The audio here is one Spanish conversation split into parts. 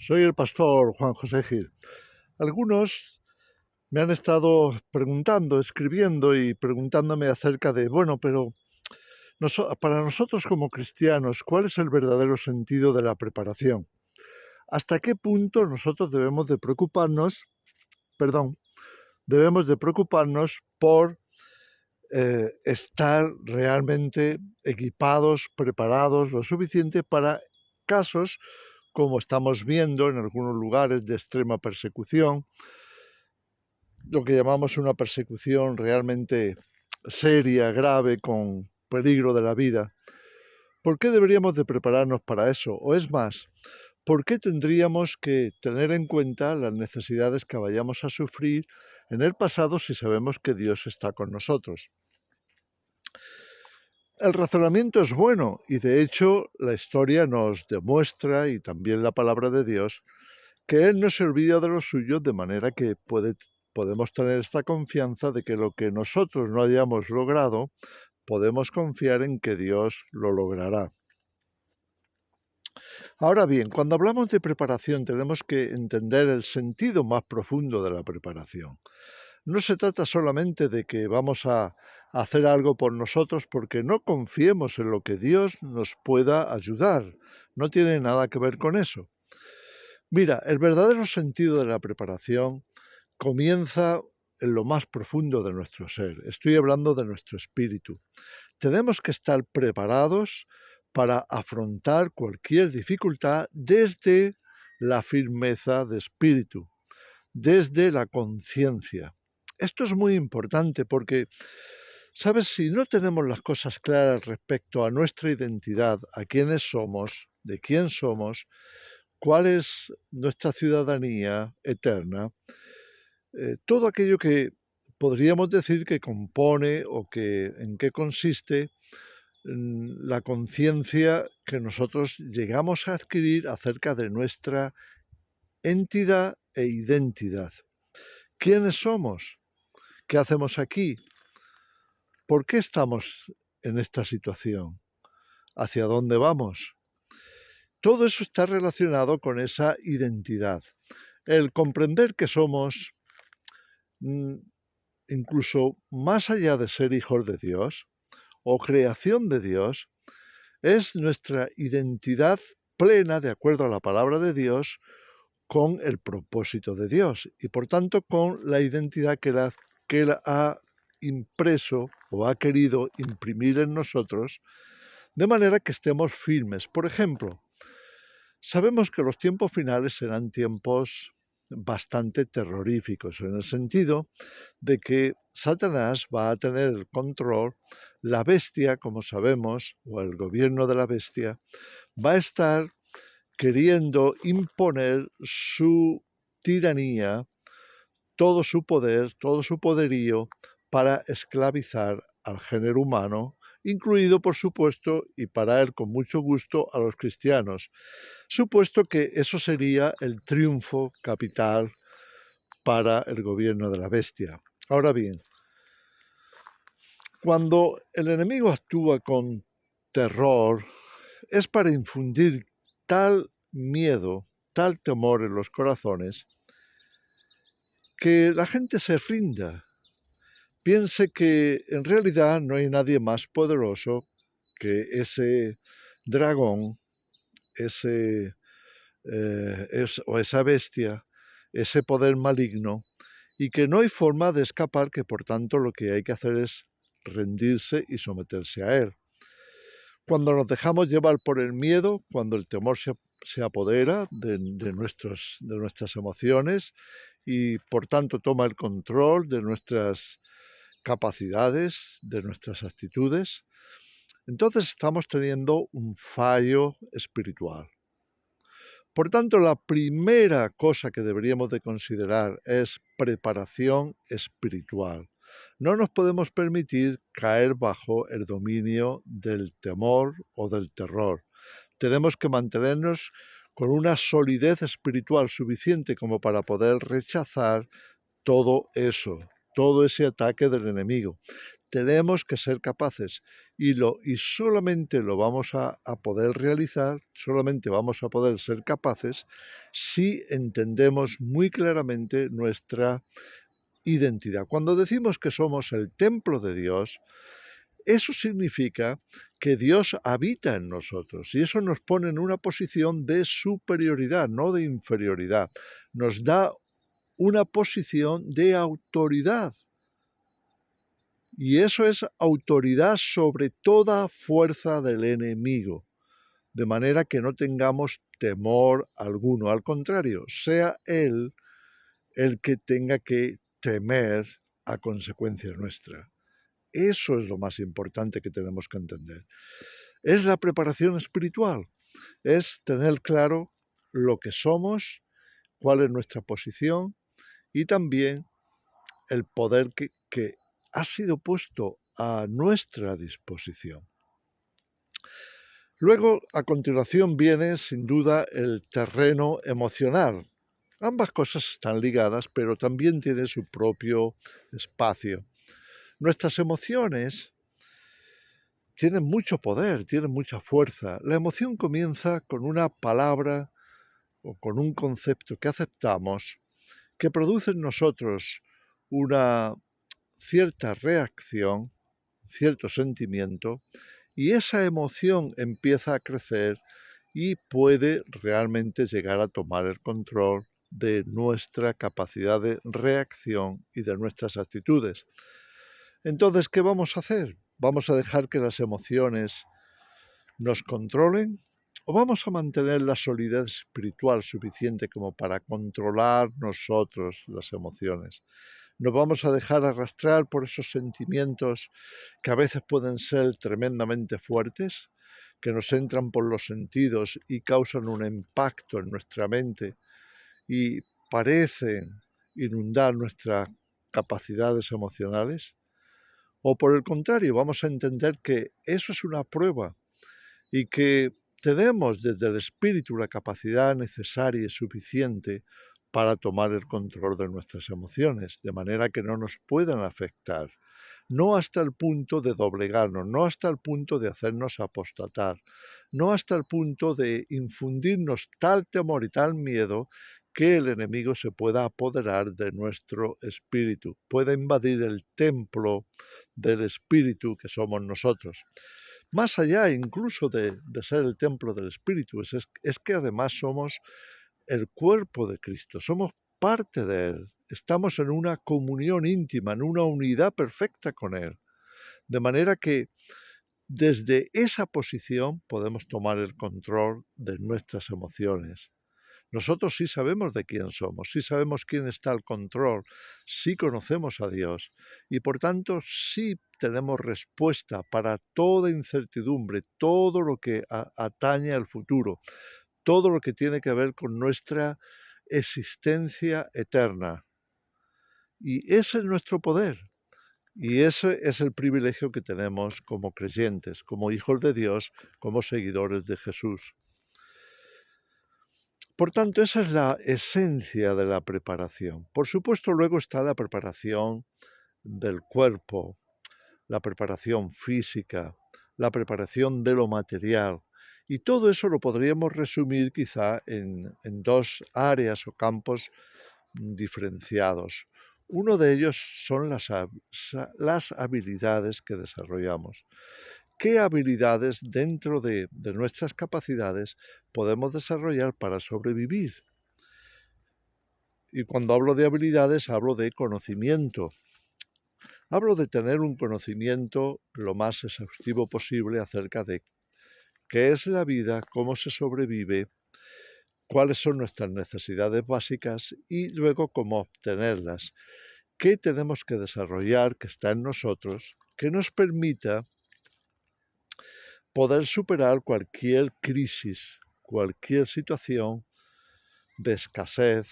Soy el pastor Juan José Gil. Algunos me han estado preguntando, escribiendo y preguntándome acerca de, pero para nosotros como cristianos, ¿cuál es el verdadero sentido de la preparación? ¿Hasta qué punto nosotros debemos de preocuparnos por estar realmente equipados, preparados lo suficiente para casos como estamos viendo en algunos lugares de extrema persecución, lo que llamamos una persecución realmente seria, grave, con peligro de la vida? ¿Por qué deberíamos de prepararnos para eso? O es más, ¿por qué tendríamos que tener en cuenta las necesidades que vayamos a sufrir en el pasado si sabemos que Dios está con nosotros? El razonamiento es bueno y de hecho la historia nos demuestra, y también la palabra de Dios, que Él no se olvida de los suyos, de manera que podemos tener esta confianza de que lo que nosotros no hayamos logrado, podemos confiar en que Dios lo logrará. Ahora bien, cuando hablamos de preparación tenemos que entender el sentido más profundo de la preparación. No se trata solamente de que vamos a hacer algo por nosotros porque no confiemos en lo que Dios nos pueda ayudar. No tiene nada que ver con eso. Mira, el verdadero sentido de la preparación comienza en lo más profundo de nuestro ser. Estoy hablando de nuestro espíritu. Tenemos que estar preparados para afrontar cualquier dificultad desde la firmeza de espíritu, desde la conciencia. Esto es muy importante porque, ¿sabes? Si no tenemos las cosas claras respecto a nuestra identidad, a quiénes somos, de quién somos, cuál es nuestra ciudadanía eterna, todo aquello que podríamos decir que compone o que en qué consiste la conciencia que nosotros llegamos a adquirir acerca de nuestra entidad e identidad. ¿Quiénes somos? ¿Qué hacemos aquí? ¿Por qué estamos en esta situación? ¿Hacia dónde vamos? Todo eso está relacionado con esa identidad. El comprender que somos, incluso más allá de ser hijos de Dios o creación de Dios, es nuestra identidad plena, de acuerdo a la palabra de Dios, con el propósito de Dios y por tanto con la identidad que Él ha impreso o ha querido imprimir en nosotros, de manera que estemos firmes. Por ejemplo, sabemos que los tiempos finales serán tiempos bastante terroríficos, en el sentido de que Satanás va a tener el control, la bestia, como sabemos, o el gobierno de la bestia, va a estar queriendo imponer su tiranía, todo su poder, todo su poderío para esclavizar al género humano, incluido, por supuesto, y para él con mucho gusto, a los cristianos, supuesto que eso sería el triunfo capital para el gobierno de la bestia. Ahora bien, cuando el enemigo actúa con terror, es para infundir tal miedo, tal temor en los corazones, que la gente se rinda, piense que en realidad no hay nadie más poderoso que ese dragón, o esa bestia, ese poder maligno, y que no hay forma de escapar, que por tanto lo que hay que hacer es rendirse y someterse a él. Cuando nos dejamos llevar por el miedo, cuando el temor se apodera de nuestras emociones y por tanto toma el control de nuestras capacidades, de nuestras actitudes, entonces estamos teniendo un fallo espiritual. Por tanto, la primera cosa que deberíamos de considerar es preparación espiritual. No nos podemos permitir caer bajo el dominio del temor o del terror. Tenemos que mantenernos con una solidez espiritual suficiente como para poder rechazar todo eso, todo ese ataque del enemigo. tenemos que ser capaces y solamente lo vamos a poder realizar, solamente vamos a poder ser capaces si entendemos muy claramente nuestra identidad. Cuando decimos que somos el templo de Dios, eso significa que Dios habita en nosotros y eso nos pone en una posición de superioridad, no de inferioridad. Nos da una posición de autoridad. Y eso es autoridad sobre toda fuerza del enemigo, de manera que no tengamos temor alguno. Al contrario, sea Él el que tenga que temer a consecuencia nuestra. Eso es lo más importante que tenemos que entender. Es la preparación espiritual, es tener claro lo que somos, cuál es nuestra posición y también el poder que ha sido puesto a nuestra disposición. Luego, a continuación, viene sin duda el terreno emocional. Ambas cosas están ligadas, pero también tienen su propio espacio. Nuestras emociones tienen mucho poder, tienen mucha fuerza. La emoción comienza con una palabra o con un concepto que aceptamos que produce en nosotros una cierta reacción, cierto sentimiento, y esa emoción empieza a crecer y puede realmente llegar a tomar el control de nuestra capacidad de reacción y de nuestras actitudes. Entonces, ¿qué vamos a hacer? ¿Vamos a dejar que las emociones nos controlen? ¿O vamos a mantener la solidez espiritual suficiente como para controlar nosotros las emociones? ¿Nos vamos a dejar arrastrar por esos sentimientos que a veces pueden ser tremendamente fuertes, que nos entran por los sentidos y causan un impacto en nuestra mente y parecen inundar nuestras capacidades emocionales? ¿O por el contrario, vamos a entender que eso es una prueba y que tenemos desde el espíritu la capacidad necesaria y suficiente para tomar el control de nuestras emociones, de manera que no nos puedan afectar, no hasta el punto de doblegarnos, no hasta el punto de hacernos apostatar, no hasta el punto de infundirnos tal temor y tal miedo que el enemigo se pueda apoderar de nuestro espíritu, pueda invadir el templo del espíritu que somos nosotros. Más allá incluso de ser el templo del Espíritu, es que además somos el cuerpo de Cristo, somos parte de Él, estamos en una comunión íntima, en una unidad perfecta con Él. De manera que desde esa posición podemos tomar el control de nuestras emociones. Nosotros sí sabemos de quién somos, sí sabemos quién está al control, sí conocemos a Dios y por tanto sí tenemos respuesta para toda incertidumbre, todo lo que atañe al futuro, todo lo que tiene que ver con nuestra existencia eterna. Y ese es nuestro poder. Y ese es el privilegio que tenemos como creyentes, como hijos de Dios, como seguidores de Jesús. Por tanto, esa es la esencia de la preparación. Por supuesto, luego está la preparación del cuerpo, la preparación física, la preparación de lo material. Y todo eso lo podríamos resumir quizá en dos áreas o campos diferenciados. Uno de ellos son las habilidades que desarrollamos. ¿Qué habilidades dentro de nuestras capacidades podemos desarrollar para sobrevivir? Y cuando hablo de habilidades, hablo de conocimiento. Hablo de tener un conocimiento lo más exhaustivo posible acerca de qué es la vida, cómo se sobrevive, cuáles son nuestras necesidades básicas y luego cómo obtenerlas. ¿Qué tenemos que desarrollar que está en nosotros que nos permita poder superar cualquier crisis, cualquier situación de escasez,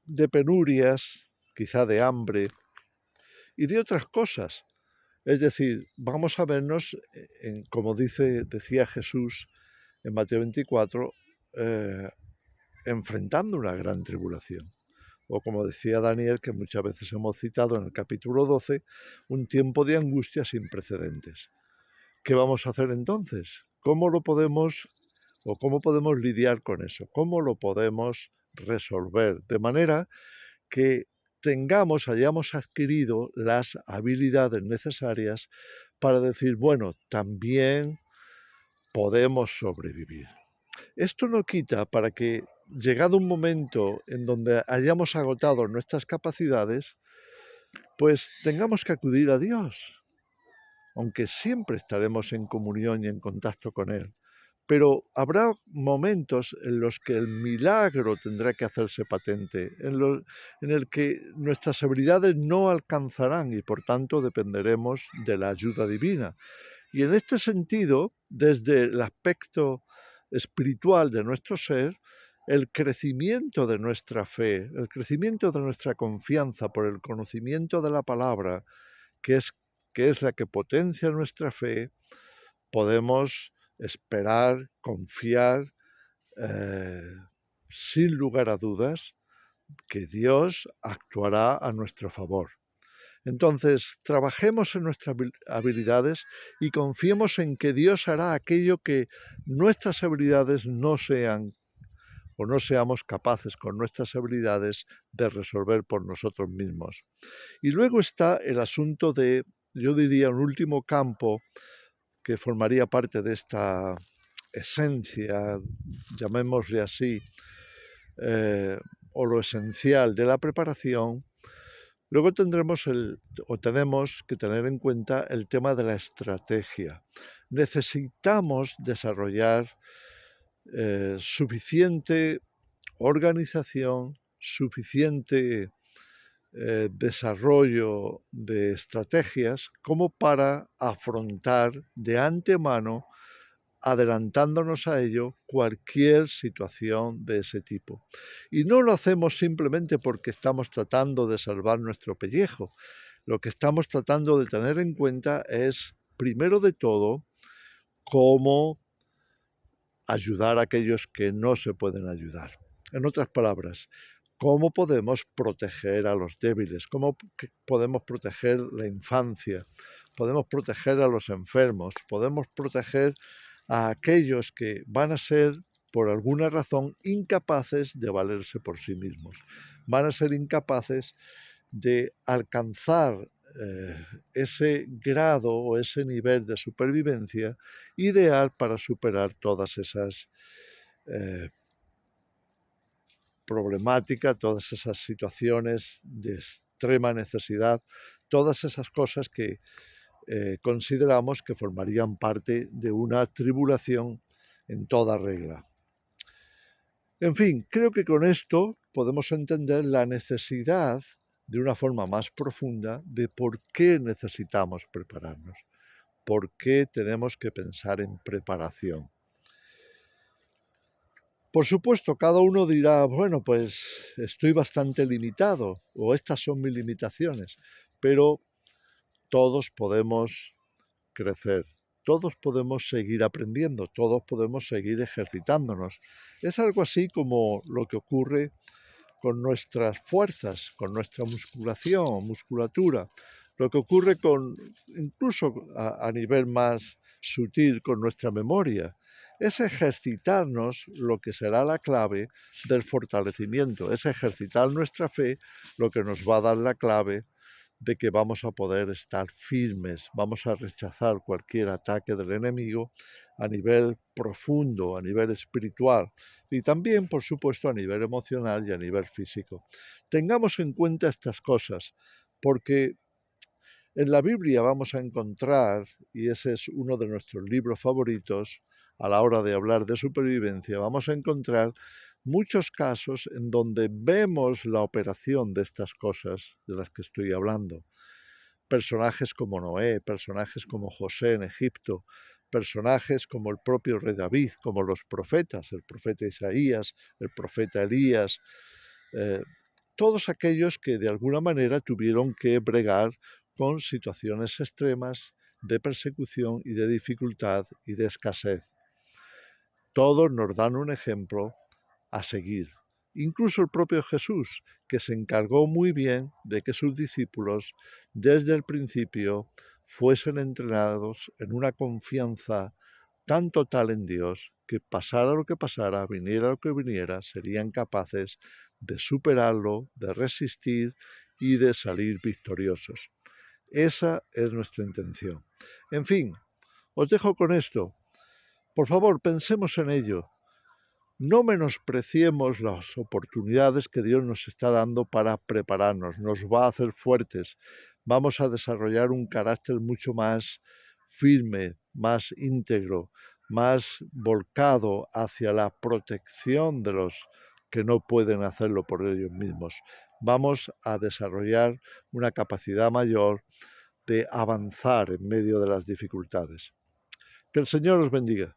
de penurias, quizá de hambre y de otras cosas? Es decir, vamos a vernos, como decía Jesús en Mateo 24, enfrentando una gran tribulación. o como decía Daniel, que muchas veces hemos citado en el capítulo 12, un tiempo de angustia sin precedentes. ¿Qué vamos a hacer entonces? ¿Cómo lo podemos o cómo podemos lidiar con eso? ¿Cómo lo podemos resolver? De manera que hayamos adquirido las habilidades necesarias para decir, bueno, también podemos sobrevivir. Esto no quita para que, llegado un momento en donde hayamos agotado nuestras capacidades, pues tengamos que acudir a Dios, aunque siempre estaremos en comunión y en contacto con Él. Pero habrá momentos en los que el milagro tendrá que hacerse patente, en el que nuestras habilidades no alcanzarán y por tanto dependeremos de la ayuda divina. Y en este sentido, desde el aspecto espiritual de nuestro ser, el crecimiento de nuestra fe, el crecimiento de nuestra confianza por el conocimiento de la palabra, que es, que es la que potencia nuestra fe, podemos esperar, confiar, eh, sin lugar a dudas, que Dios actuará a nuestro favor. Entonces, trabajemos en nuestras habilidades y confiemos en que Dios hará aquello que nuestras habilidades no sean o no seamos capaces con nuestras habilidades de resolver por nosotros mismos. Y luego está el asunto de, yo diría, un último campo que formaría parte de esta esencia, llamémosle así, o lo esencial de la preparación. Luego tenemos que tener en cuenta el tema de la estrategia. Necesitamos desarrollar suficiente organización, suficiente desarrollo de estrategias como para afrontar de antemano, adelantándonos a ello, cualquier situación de ese tipo. Y no lo hacemos simplemente porque estamos tratando de salvar nuestro pellejo. Lo que estamos tratando de tener en cuenta es, primero de todo, cómo ayudar a aquellos que no se pueden ayudar. En otras palabras, cómo podemos proteger a los débiles, cómo podemos proteger la infancia, podemos proteger a los enfermos, podemos proteger a aquellos que van a ser, por alguna razón, incapaces de valerse por sí mismos. Van a ser incapaces de alcanzar ese grado o ese nivel de supervivencia ideal para superar todas esas problemáticas, todas esas situaciones de extrema necesidad, todas esas cosas que consideramos que formarían parte de una tribulación en toda regla. En fin, creo que con esto podemos entender la necesidad de una forma más profunda de por qué necesitamos prepararnos, por qué tenemos que pensar en preparación. Por supuesto, cada uno dirá, bueno, pues estoy bastante limitado o estas son mis limitaciones, pero todos podemos crecer, todos podemos seguir aprendiendo, todos podemos seguir ejercitándonos. Es algo así como lo que ocurre con nuestras fuerzas, con nuestra musculatura, lo que ocurre incluso a nivel más sutil, con nuestra memoria. Es ejercitarnos lo que será la clave del fortalecimiento, es ejercitar nuestra fe lo que nos va a dar la clave de que vamos a poder estar firmes, vamos a rechazar cualquier ataque del enemigo a nivel profundo, a nivel espiritual y también, por supuesto, a nivel emocional y a nivel físico. Tengamos en cuenta estas cosas, porque en la Biblia vamos a encontrar, y ese es uno de nuestros libros favoritos, a la hora de hablar de supervivencia, vamos a encontrar muchos casos en donde vemos la operación de estas cosas de las que estoy hablando. Personajes como Noé, personajes como José en Egipto, personajes como el propio rey David, como los profetas, el profeta Isaías, el profeta Elías, eh, todos aquellos que de alguna manera tuvieron que bregar con situaciones extremas de persecución y de dificultad y de escasez. Todos nos dan un ejemplo a seguir incluso el propio Jesús, que se encargó muy bien de que sus discípulos desde el principio fuesen entrenados en una confianza tan total en Dios que pasara lo que pasara, viniera lo que viniera, serían capaces de superarlo, de resistir y de salir victoriosos. Esa es nuestra intención. En fin, os dejo con esto. Por favor, pensemos en ello. No menospreciemos las oportunidades que Dios nos está dando para prepararnos, nos va a hacer fuertes, vamos a desarrollar un carácter mucho más firme, más íntegro, más volcado hacia la protección de los que no pueden hacerlo por ellos mismos. Vamos a desarrollar una capacidad mayor de avanzar en medio de las dificultades. Que el Señor os bendiga.